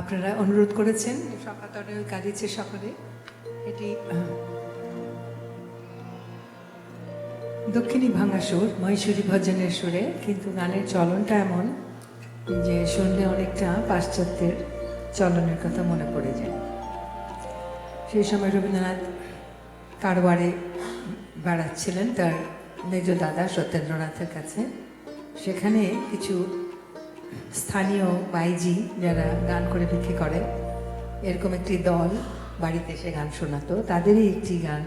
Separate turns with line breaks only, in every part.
আপনারা অনুরোধ করেছেন সকাতরে গাইছে সকলে। এটি দক্ষিণী ভাঙা সুর, মহেশ্বরী ভজনের সুরে, কিন্তু গানের চলনটা এমন যে শুনলে অনেকটা পাশ্চাত্যের চলনের কথা মনে পড়ে যায়। সেই সময় রবীন্দ্রনাথ কারবারে বেড়াচ্ছিলেন তার মেজ দাদা সত্যেন্দ্রনাথের কাছে। সেখানে কিছু স্থানীয় বাইজি যারা গান করে বিক্রি করে, এরকম একটি দল বাড়িতে এসে গান শোনাতো। তাদেরই একটি গান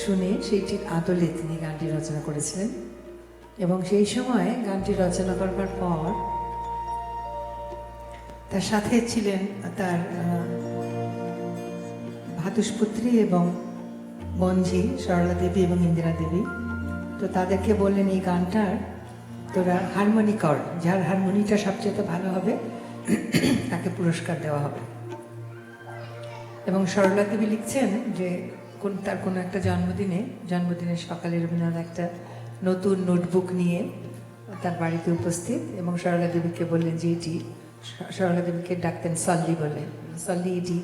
শুনে সেইটির আদলে তিনি গানটি রচনা করেছিলেন। এবং সেই সময় গানটি রচনা করবার পর তার সাথে ছিলেন তার ভাতুষপুত্রী এবং বঞ্জি সরলা দেবী এবং ইন্দিরা দেবী। তো তাদেরকে বললেন, এই গানটার তোরা হারমোনি কর, যার হারমোনিটা সবচেয়ে ভালো হবে তাকে পুরস্কার দেওয়া হবে। এবং সরলা দেবী লিখছেন যে তার কোনো একটা জন্মদিনের সকালে রবীন্দ্রনাথ একটা নতুন নোটবুক নিয়ে তার বাড়িতে উপস্থিত, এবং সরলা দেবীকে বললেন যে এটি, সরলা দেবীকে ডাকতেন সল্লি বলে, সল্লি এটি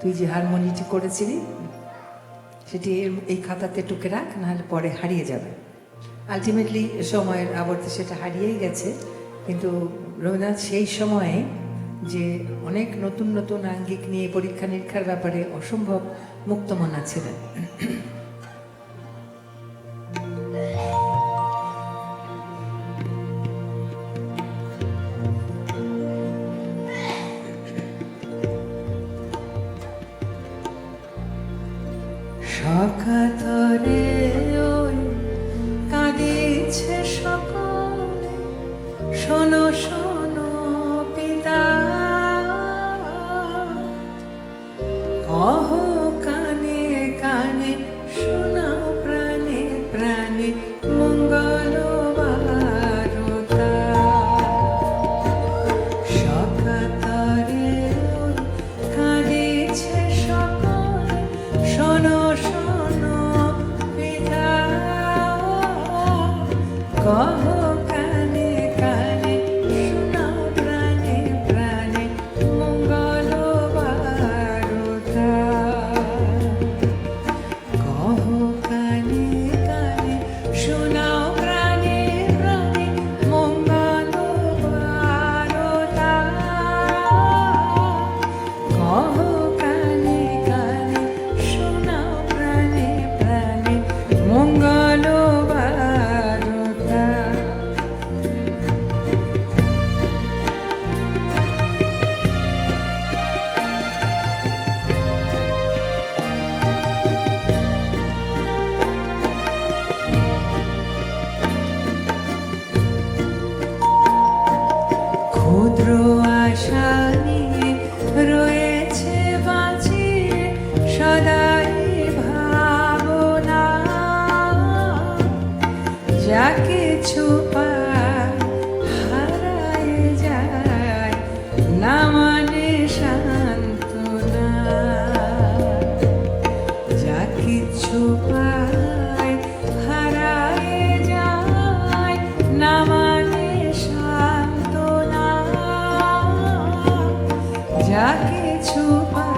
তুই যে হারমোনিটি করেছিলি সেটি এই খাতাতে টুকে রাখ, নাহলে পরে হারিয়ে যাবে। আলটিমেটলি সময়ের আবর্তে সেটা হারিয়েই গেছে, কিন্তু রবীন্দ্রনাথ সেই সময়ে যে অনেক নতুন নতুন আঙ্গিক নিয়ে পরীক্ষা নিরীক্ষার ব্যাপারে অসম্ভব মুক্তমনা ছিলেন। সকাতরে ওই কাঁদিছে সকলে, শোনো শোনো পিতা, কহ কানে কানে, শোনাও প্রাণে প্রাণে মঙ্গল বারতা। সকাতরে ওই কাঁদিছে সকলে, শোনো শোনো পিতা, কহ কানে কানে, শোনাও প্রাণে প্রাণে মঙ্গল বারতা। কহ কানে কানে, শোনাও প্রাণে প্রাণে মঙ্গল বারতা। কহ কানে কানে, শোনাও প্রাণে প্রাণে মঙ্গল বারতা। ক্ষুদ্র আশা নিয়ে রয়েছে বাঁচিয়ে সদাই ভাবনা, যা কিছু পায় হারায় যায়, না মানে সান্ত্বনা। যা কিছু পায় হারায় যায়, না মানে সান্ত্বনা। যা কিছু পায়